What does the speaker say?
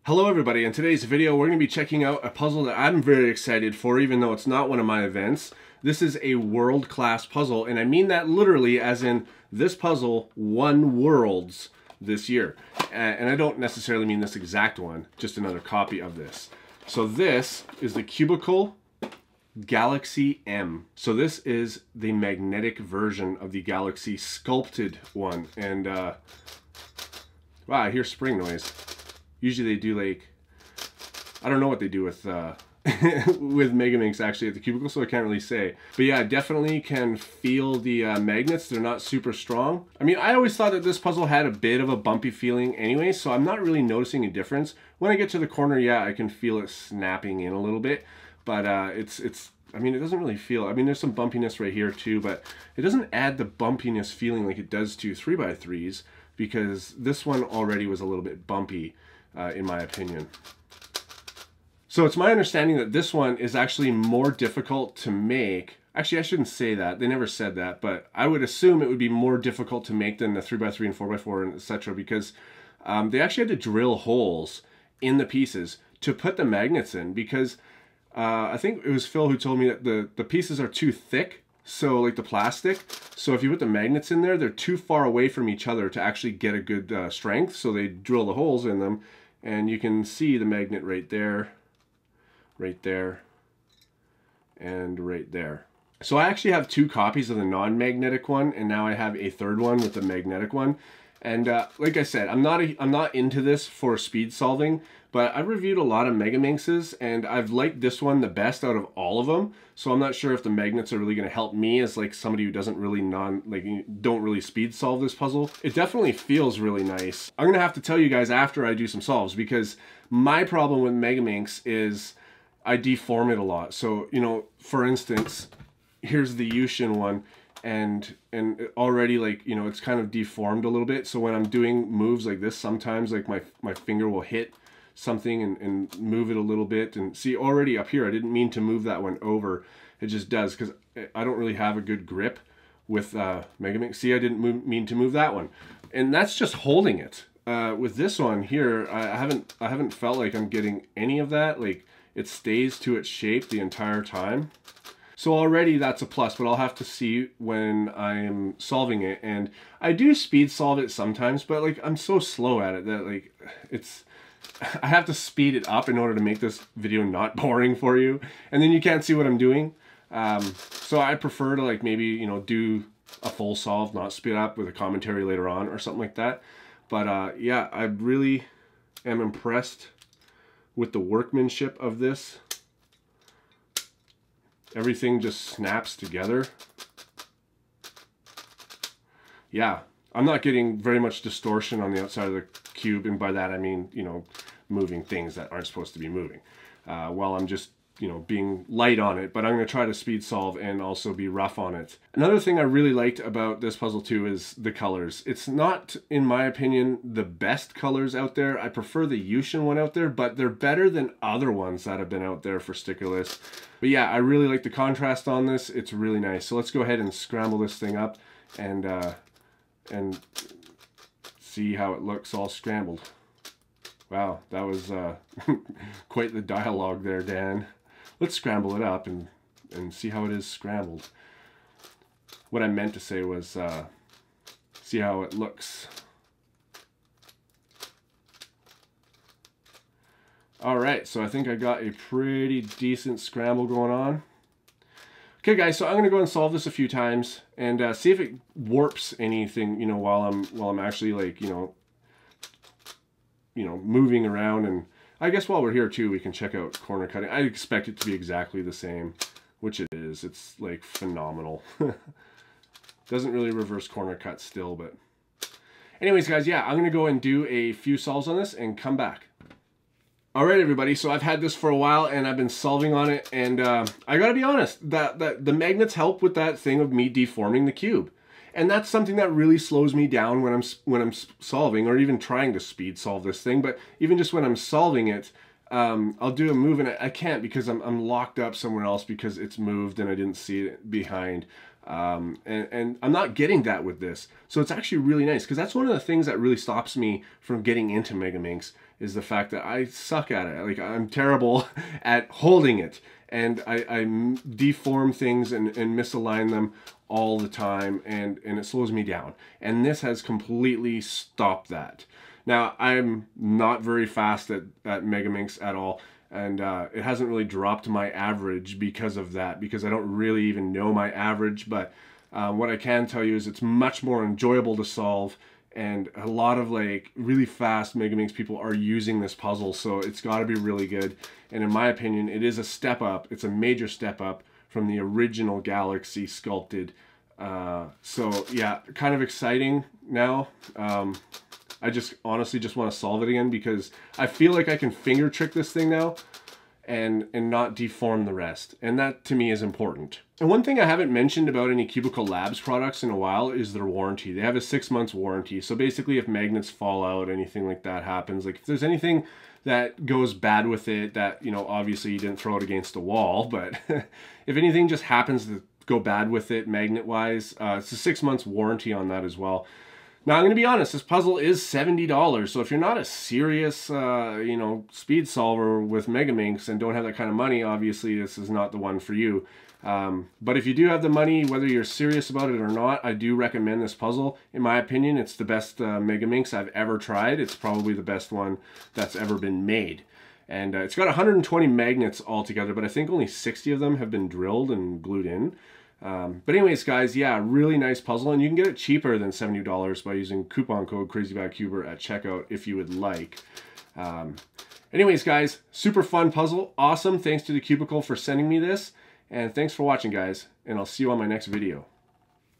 Hello everybody, in today's video we're going to be checking out a puzzle that I'm very excited for, even though it's not one of my events. This is a world-class puzzle, and I mean that literally as in this puzzle won worlds this year. And I don't necessarily mean this exact one, just another copy of this. So this is the Cubicle Galaxy M. So this is the magnetic version of the Galaxy sculpted one. And wow, I hear spring noise. Usually they do like, I don't know what they do with with Megaminx actually at the Cubicle, so I can't really say. But yeah, definitely can feel the magnets. They're not super strong. I mean, I always thought that this puzzle had a bit of a bumpy feeling anyway, so I'm not really noticing a difference. When I get to the corner, yeah, I can feel it snapping in a little bit, but I mean, it doesn't really feel, I mean, there's some bumpiness right here too, but it doesn't add the bumpiness feeling like it does to 3x3s, because this one already was a little bit bumpy. In my opinion. So it's my understanding that this one is actually more difficult to make. Actually, I shouldn't say that. They never said that, but I would assume it would be more difficult to make than the 3x3 and 4x4 and etc. because they actually had to drill holes in the pieces to put the magnets in, because I think it was Phil who told me that the pieces are too thick. So like the plastic, so if you put the magnets in there, they're too far away from each other to actually get a good strength. So they drill the holes in them, and you can see the magnet right there, and right there. So I actually have two copies of the non-magnetic one, and now I have a third one with the magnetic one. And like I said, I'm not into this for speed solving, but I've reviewed a lot of Megaminxes, and I've liked this one the best out of all of them. So I'm not sure if the magnets are really going to help me as like somebody who doesn't really don't really speed solve this puzzle. It definitely feels really nice. I'm going to have to tell you guys after I do some solves, because my problem with Megaminx is I deform it a lot. So, you know, for instance, here's the Yuxin one. And already, like, you know, it's kind of deformed a little bit. So when I'm doing moves like this, sometimes like my finger will hit something and move it a little bit. And see, already up here, I didn't mean to move that one over. It just does, because I don't really have a good grip with Megaminx. See, I didn't mean to move that one. And that's just holding it. With this one here, I haven't felt like I'm getting any of that. Like, it stays to its shape the entire time. So already that's a plus, but I'll have to see when I'm solving it. And I do speed solve it sometimes, but like I'm so slow at it that like I have to speed it up in order to make this video not boring for you. And then you can't see what I'm doing. So I prefer to like maybe, you know, do a full solve, not speed up with a commentary later on or something like that. But yeah, I really am impressed with the workmanship of this. Everything just snaps together. Yeah, I'm not getting very much distortion on the outside of the cube, and by that I mean, you know, moving things that aren't supposed to be moving, while I'm just, you know, being light on it. But I'm going to try to speed solve and also be rough on it. Another thing I really liked about this puzzle too is the colors. It's not, in my opinion, the best colors out there. I prefer the Yuxin one out there, but they're better than other ones that have been out there for stickerless. But yeah, I really like the contrast on this. It's really nice. So let's go ahead and scramble this thing up and see how it looks all scrambled. Wow, that was quite the dialogue there, Dan. Let's scramble it up and see how it is scrambled. What I meant to say was see how it looks. Alright, so I think I got a pretty decent scramble going on. Okay guys, so I'm going to go and solve this a few times and see if it warps anything, you know, while I'm actually like, you know, moving around. And I guess while we're here too, we can check out corner cutting. I expect it to be exactly the same, which it is. It's like phenomenal. Doesn't really reverse corner cut still, but anyways guys, yeah, I'm gonna go and do a few solves on this and come back. All right, everybody, so I've had this for a while and I've been solving on it, and I gotta be honest, that the magnets help with that thing of me deforming the cube. And that's something that really slows me down when I'm solving, or even trying to speed solve this thing. But even just when I'm solving it, I'll do a move and I can't, because I'm locked up somewhere else because it's moved and I didn't see it behind. And I'm not getting that with this. So it's actually really nice, because that's one of the things that really stops me from getting into Megaminx, is the fact that I suck at it. Like, I'm terrible at holding it, and I deform things and misalign them all the time, and it slows me down. And this has completely stopped that. Now, I'm not very fast at Megaminx at all, and it hasn't really dropped my average because of that, because I don't really even know my average. But what I can tell you is it's much more enjoyable to solve, and a lot of like really fast Megaminx people are using this puzzle, so it's got to be really good. And in my opinion, it is a step up. It's a major step up from the original Galaxy sculpted. So yeah, kind of exciting now. I just honestly just want to solve it again, because I feel like I can finger trick this thing now and not deform the rest. And that to me is important. And one thing I haven't mentioned about any Cubicle Labs products in a while is their warranty. They have a 6 months warranty. So basically if magnets fall out, anything like that happens, like if there's anything that goes bad with it that, you know, obviously you didn't throw it against a wall, but if anything just happens to go bad with it magnet wise, it's a 6 months warranty on that as well. Now, I'm going to be honest, this puzzle is $70, so if you're not a serious, you know, speed solver with Megaminx and don't have that kind of money, obviously this is not the one for you. But if you do have the money, whether you're serious about it or not, I do recommend this puzzle. In my opinion, it's the best Megaminx I've ever tried. It's probably the best one that's ever been made. And it's got 120 magnets altogether, but I think only 60 of them have been drilled and glued in. But anyways, guys, yeah, really nice puzzle, and you can get it cheaper than $70 by using coupon code CrazyBadCuber at checkout if you would like. Anyways, guys, super fun puzzle. Awesome. Thanks to the Cubicle for sending me this, and thanks for watching, guys, and I'll see you on my next video.